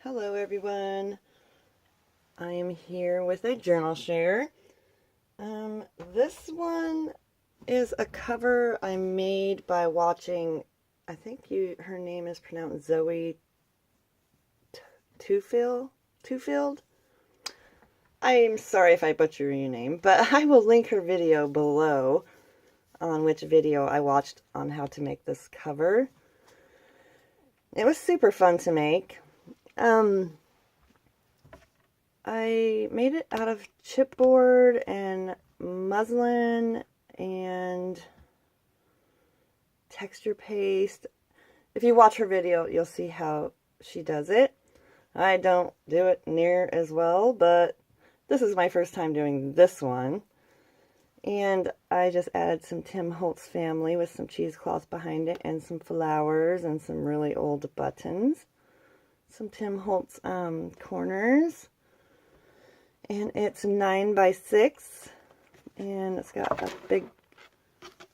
Hello everyone, I am here with a journal share. This one is a cover I made by watching, I think her name is pronounced Zoe Twofield. I'm sorry if I butcher your name, but I will link her video below on which video I watched on how to make this cover. It was super fun to make. I made it out of chipboard and muslin and texture paste. If you watch her video, you'll see how she does it. I don't do it near as well, but this is my first time doing this one. And I just added some Tim Holtz family with some cheesecloth behind it and some flowers and some really old buttons. Some Tim Holtz corners. And it's 9 by 6, and it's got a big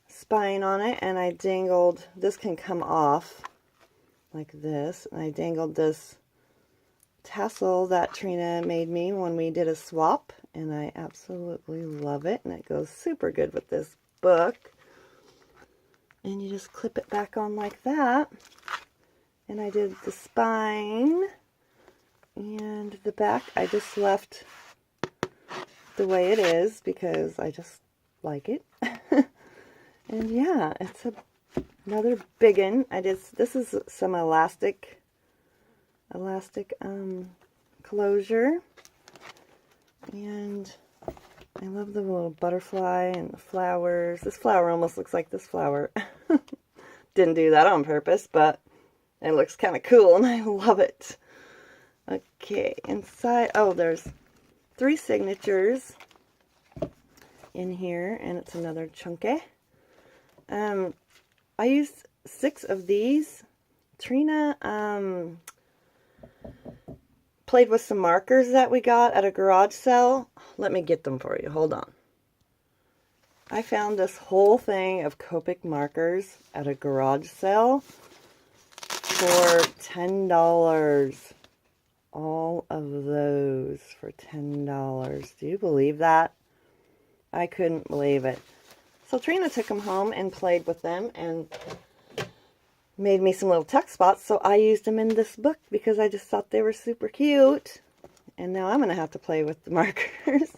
spine on it, and I dangled, this can come off like this, and I dangled this tassel that Trina made me when we did a swap, and I absolutely love it, and it goes super good with this book. And you just clip it back on like that, and I did the spine, and the back I just left the way it is because I just like it. And yeah, it's another big one. This is some elastic closure, and I love the little butterfly and the flowers. This flower almost looks like this flower. Didn't do that on purpose, but it looks kind of cool and I love it. Okay, inside, oh, there's 3 signatures in here, and it's another chunky. I used 6 of these. Trina played with some markers that we got at a garage sale. Let me get them for you. Hold on. I found this whole thing of Copic markers at a garage sale for $10. All of those for $10. Do you believe that? I couldn't believe it. So Trina took them home and played with them and made me some little tuck spots, so I used them in this book because I just thought they were super cute. And now I'm going to have to play with the markers.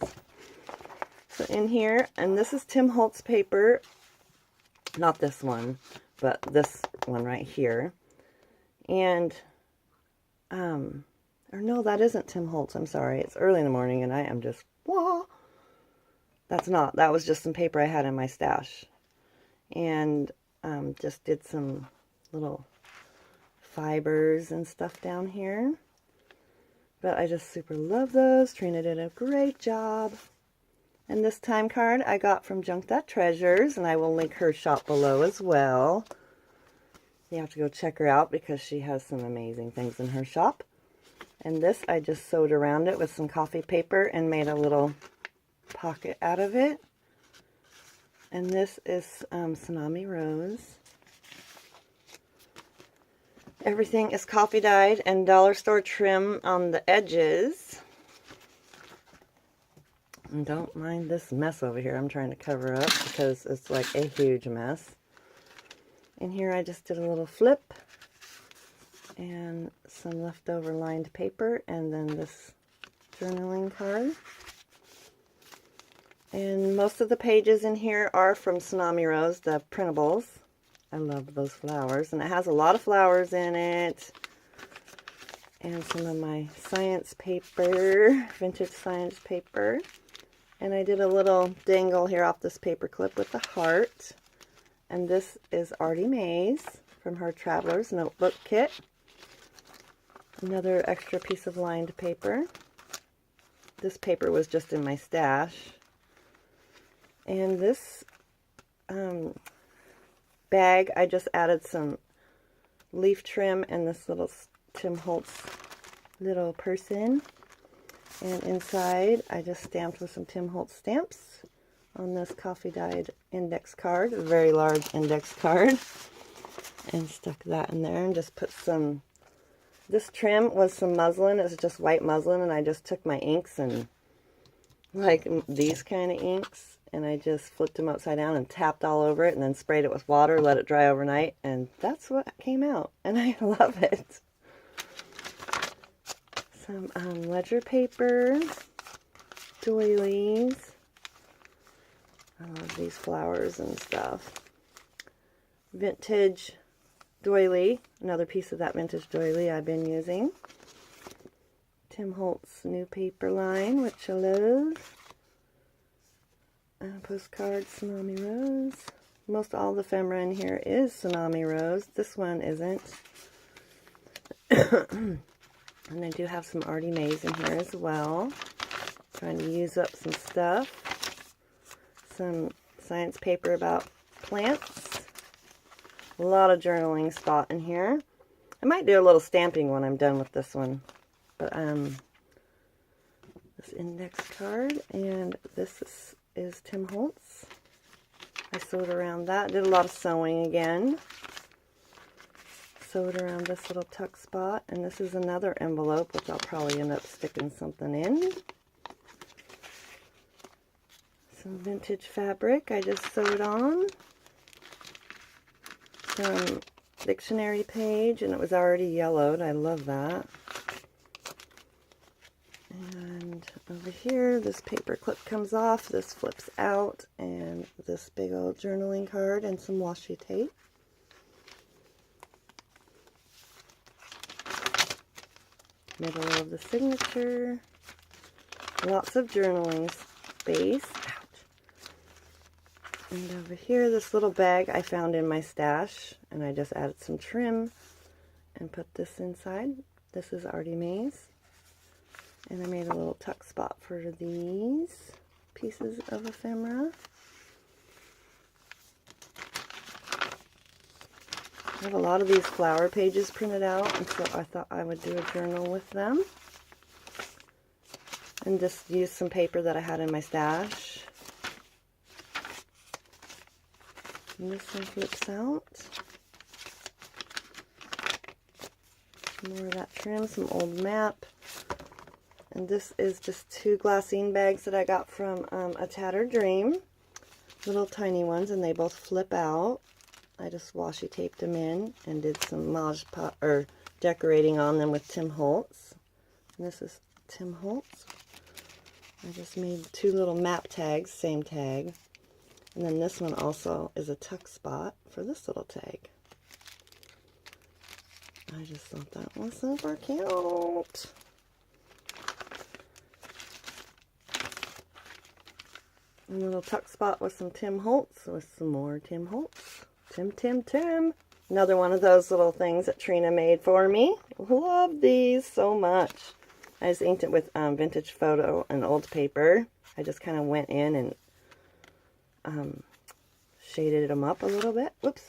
So in here, and this is Tim Holtz paper. Not this one, but this one right here. And, or no, that isn't Tim Holtz. I'm sorry. It's early in the morning and I am just, wah. That's not. That was just some paper I had in my stash. And just did some little fibers and stuff down here. But I just super love those. Trina did a great job. And this time card I got from Junk.Treasures, and I will link her shop below as well. You have to go check her out because she has some amazing things in her shop. And this, I just sewed around it with some coffee paper and made a little pocket out of it. And this is Tsunami Rose. Everything is coffee dyed and dollar store trim on the edges. And don't mind this mess over here. I'm trying to cover up because it's like a huge mess. In here I just did a little flip and some leftover lined paper, and then this journaling card. And most of the pages in here are from Tsunami Rose, the printables. I love those flowers, and it has a lot of flowers in it. And some of my science paper, vintage science paper. And I did a little dangle here off this paper clip with the heart. And this is Artie Mae's from her Traveler's Notebook Kit. Another extra piece of lined paper. This paper was just in my stash. And this bag, I just added some leaf trim and this little Tim Holtz little person. And inside, I just stamped with some Tim Holtz stamps on this coffee dyed index card, a very large index card. And stuck that in there and just put some This trim was some muslin. It was just white muslin, and I just took my inks and like these kind of inks, and I just flipped them upside down and tapped all over it and then sprayed it with water, let it dry overnight, and that's what came out, and I love it. Some ledger paper, doilies. I love these flowers and stuff. Vintage doily, another piece of that vintage doily I've been using. Tim Holtz new paper line, which I love. Postcard Tsunami Rose. Most all the ephemera in here is Tsunami Rose. This one isn't. And I do have some Artie Mays in here as well. Trying to use up some stuff. Some science paper about plants. A lot of journaling spot in here. I might do a little stamping when I'm done with this one. But this index card, and this is Tim Holtz. I sewed around that. Did a lot of sewing again. Sewed around this little tuck spot, and this is another envelope, which I'll probably end up sticking something in. Some vintage fabric I just sewed on. Some dictionary page, and it was already yellowed. I love that. And over here, this paper clip comes off, this flips out, and this big old journaling card and some washi tape. Middle of the signature. Lots of journaling space. Ouch. And over here, this little bag I found in my stash, and I just added some trim and put this inside. This is Artie Mays. And I made a little tuck spot for these pieces of ephemera. I have a lot of these flower pages printed out, and so I thought I would do a journal with them. And just use some paper that I had in my stash. And this one flips out. Some more of that trim, some old map. And this is just 2 glassine bags that I got from A Tattered Dream. Little tiny ones, and they both flip out. I just washi taped them in and did some Mod Podge or decorating on them with Tim Holtz. And this is Tim Holtz. I just made 2 little map tags, same tag. And then this one also is a tuck spot for this little tag. I just thought that was super cute. And a little tuck spot with some Tim Holtz, with some more Tim Holtz. Tim. Another one of those little things that Trina made for me. Love these so much. I just inked it with vintage photo and old paper. I just kind of went in and shaded them up a little bit. Whoops.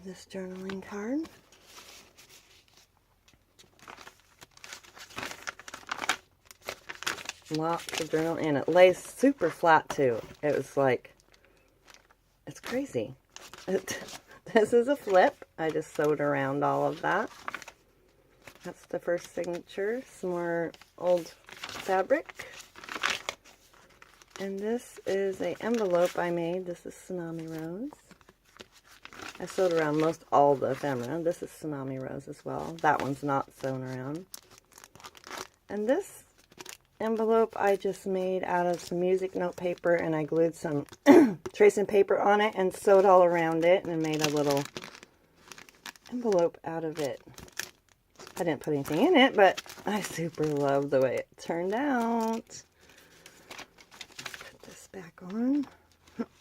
This journaling card. Lots of journal, and it lays super flat too. It was like, it's crazy. This is a flip. I just sewed around all of that. That's the first signature. Some more old fabric. And this is an envelope I made. This is Tsunami Rose. I sewed around most all the ephemera. This is Tsunami Rose as well. That one's not sewn around. And this envelope I just made out of some music note paper, and I glued some tracing paper on it and sewed all around it and made a little envelope out of it. I didn't put anything in it, but I super love the way it turned out. Put this back on.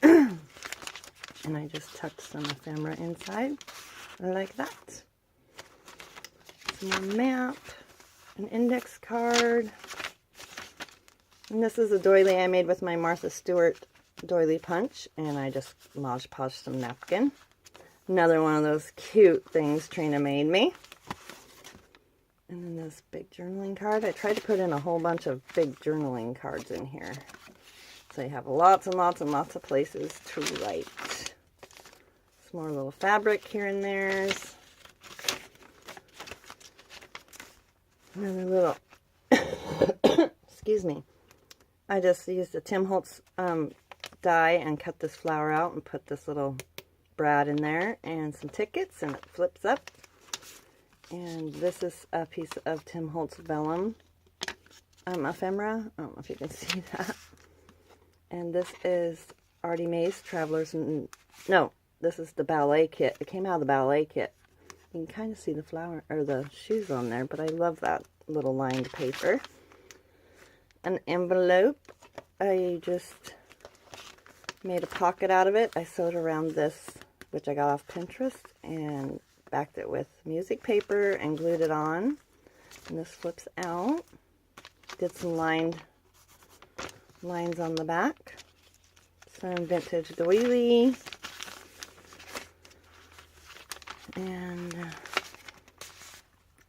And I just tucked some ephemera inside like that. Some more map, an index card. And this is a doily I made with my Martha Stewart doily punch, and I just Mod Podged some napkin. Another one of those cute things Trina made me. And then this big journaling card. I tried to put in a whole bunch of big journaling cards in here, so you have lots and lots and lots of places to write. some more little fabric here and there. Another little, excuse me. I just used a Tim Holtz die and cut this flower out and put this little brad in there and some tickets, and it flips up. And this is a piece of Tim Holtz vellum ephemera. I don't know if you can see that. And this is Artie Mae's Travelers. No, this is the ballet kit. It came out of the ballet kit. You can kind of see the flower or the shoes on there, but I love that little lined paper. An envelope. I just made a pocket out of it. I sewed around this, which I got off Pinterest, and backed it with music paper and glued it on. And this flips out. Did some lines on the back. Some vintage doily. And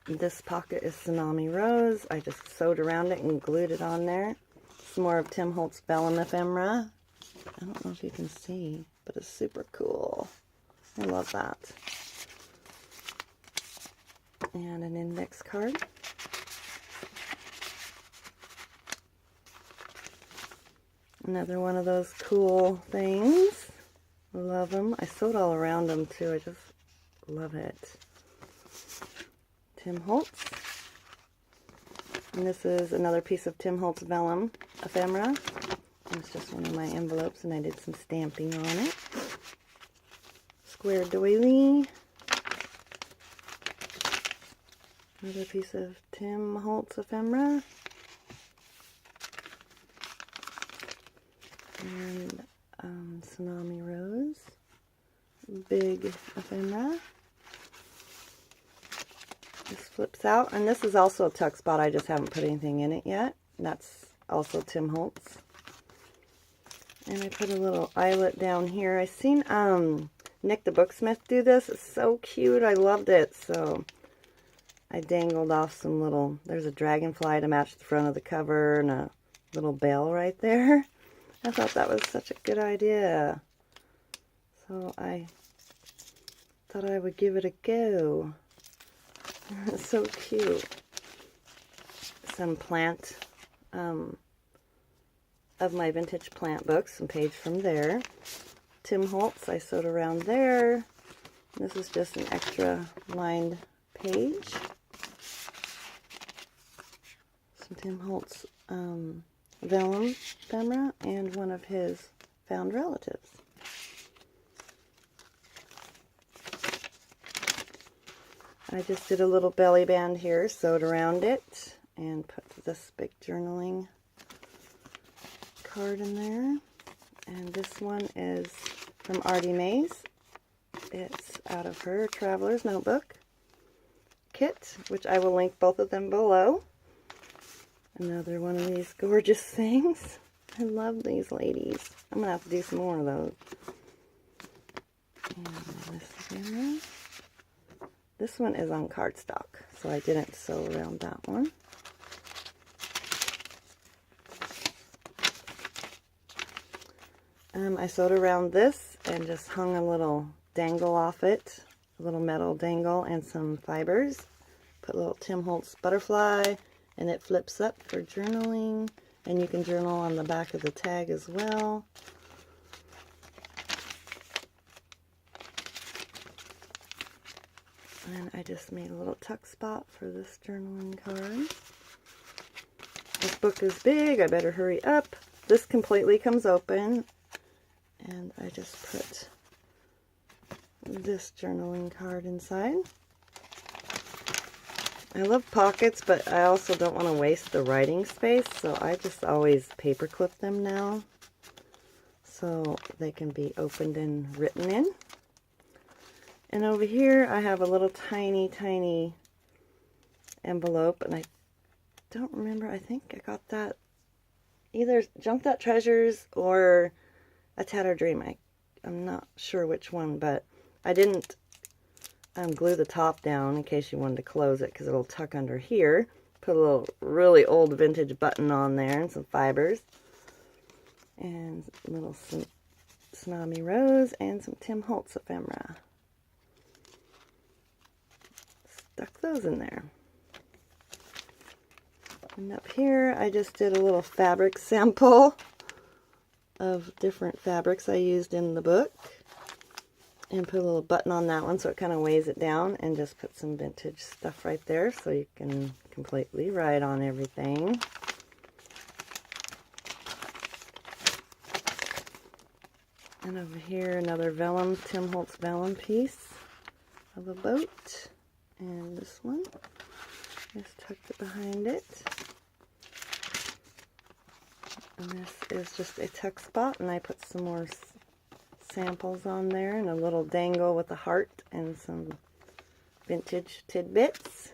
this pocket is Tsunami Rose. I just sewed around it and glued it on there. Some more of Tim Holtz vellum ephemera. I don't know if you can see, but it's super cool. I love that. And an index card. Another one of those cool things. Love them. I sewed all around them too. I just love it. Tim Holtz. And this is another piece of Tim Holtz vellum ephemera. It's just one of my envelopes, and I did some stamping on it. Square doily. Another piece of Tim Holtz ephemera. And Tsunami Rose. Big ephemera. This flips out, and this is also a tuck spot. I just haven't put anything in it yet. That's also Tim Holtz. And I put a little eyelet down here. I seen Nick the Booksmith do this. It's so cute. I loved it. So I dangled off some little, there's a dragonfly to match the front of the cover and a little bell right there. I thought that was such a good idea. So I thought I would give it a go. It's so cute. Some plant, of my vintage plant books, some page from there. Tim Holtz, I sewed around there. This is just an extra lined page. Some Tim Holtz vellum ephemera and one of his found relatives. I just did a little belly band here, sewed around it, and put this big journaling card in there. And this one is from Artie Mae's. It's out of her Traveler's Notebook kit, which I will link both of them below. Another one of these gorgeous things. I love these ladies. I'm going to have to do some more of those. And this again. This one is on cardstock, so I didn't sew around that one. I sewed around this and just hung a little dangle off it, a little metal dangle and some fibers. Put a little Tim Holtz butterfly, and it flips up for journaling, and you can journal on the back of the tag as well. And I just made a little tuck spot for this journaling card. This book is big, I better hurry up. This completely comes open, and I just put this journaling card inside. I love pockets, but I also don't want to waste the writing space, so I just always paper clip them now so they can be opened and written in. And over here I have a little tiny envelope, and I don't remember, I think I got that either Junked Out Treasures or A Tattered Dream. I'm not sure which one, but I didn't glue the top down in case you wanted to close it, because it'll tuck under here. Put a little really old vintage button on there and some fibers and little Tsunami Rose and some Tim Holtz ephemera. Stuck those in there. And up here I just did a little fabric sample of different fabrics I used in the book. And put a little button on that one so it kind of weighs it down, and just put some vintage stuff right there so you can completely write on everything. And over here another vellum, Tim Holtz vellum piece of a boat. And this one, just tucked it behind it. And this is just a tuck spot, and I put some more samples on there, and a little dangle with a heart and some vintage tidbits.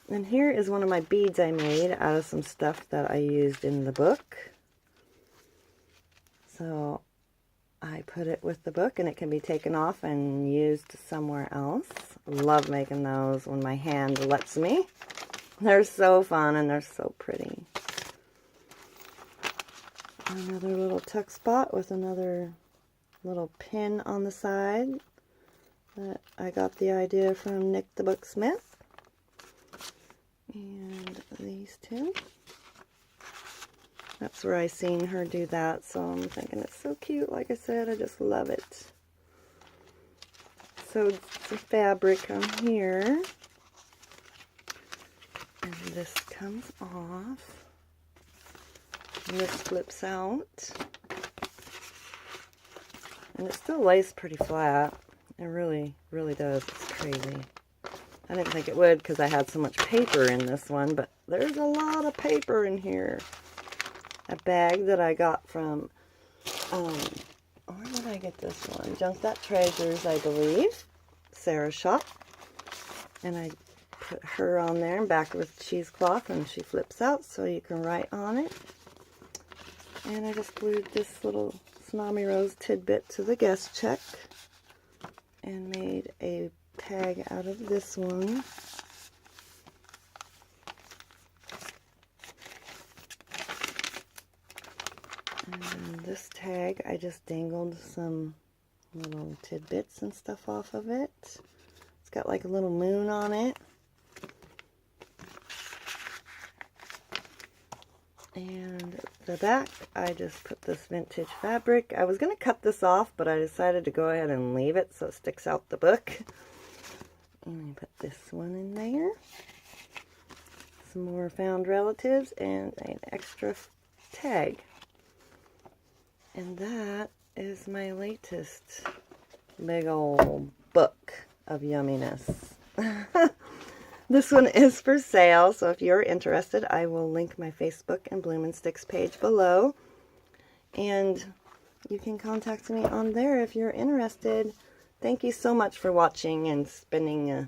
And here is one of my beads I made out of some stuff that I used in the book. So I put it with the book, and it can be taken off and used somewhere else. Love making those when my hand lets me. They're so fun and they're so pretty. Another little tuck spot with another little pin on the side that I got the idea from Nick the Booksmith. And these two. That's where I seen her do that, so I'm thinking it's so cute. Like I said, I just love it. Sewed some fabric on here. And this comes off. And this flips out. And it still lays pretty flat. It really, really does. It's crazy. I didn't think it would because I had so much paper in this one, but there's a lot of paper in here. A bag that I got from, where did I get this one? Junk That Treasures, I believe. Sarah's shop. And I put her on there and back with cheesecloth, and she flips out so you can write on it. And I just glued this little Tsunami Rose tidbit to the guest check and made a tag out of this one. And this tag, I just dangled some little tidbits and stuff off of it. It's got like a little moon on it. And the back, I just put this vintage fabric. I was going to cut this off, but I decided to go ahead and leave it so it sticks out the book. And I put this one in there. Some more found relatives and an extra tag. And that is my latest big old book of yumminess. This one is for sale, so if you're interested, I will link my Facebook and Bloom and Sticks page below. And you can contact me on there if you're interested. Thank you so much for watching and spending, I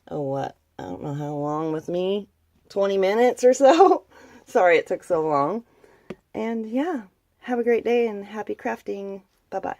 don't know how long with me, 20 minutes or so. Sorry it took so long. And yeah, have a great day and happy crafting. Bye-bye.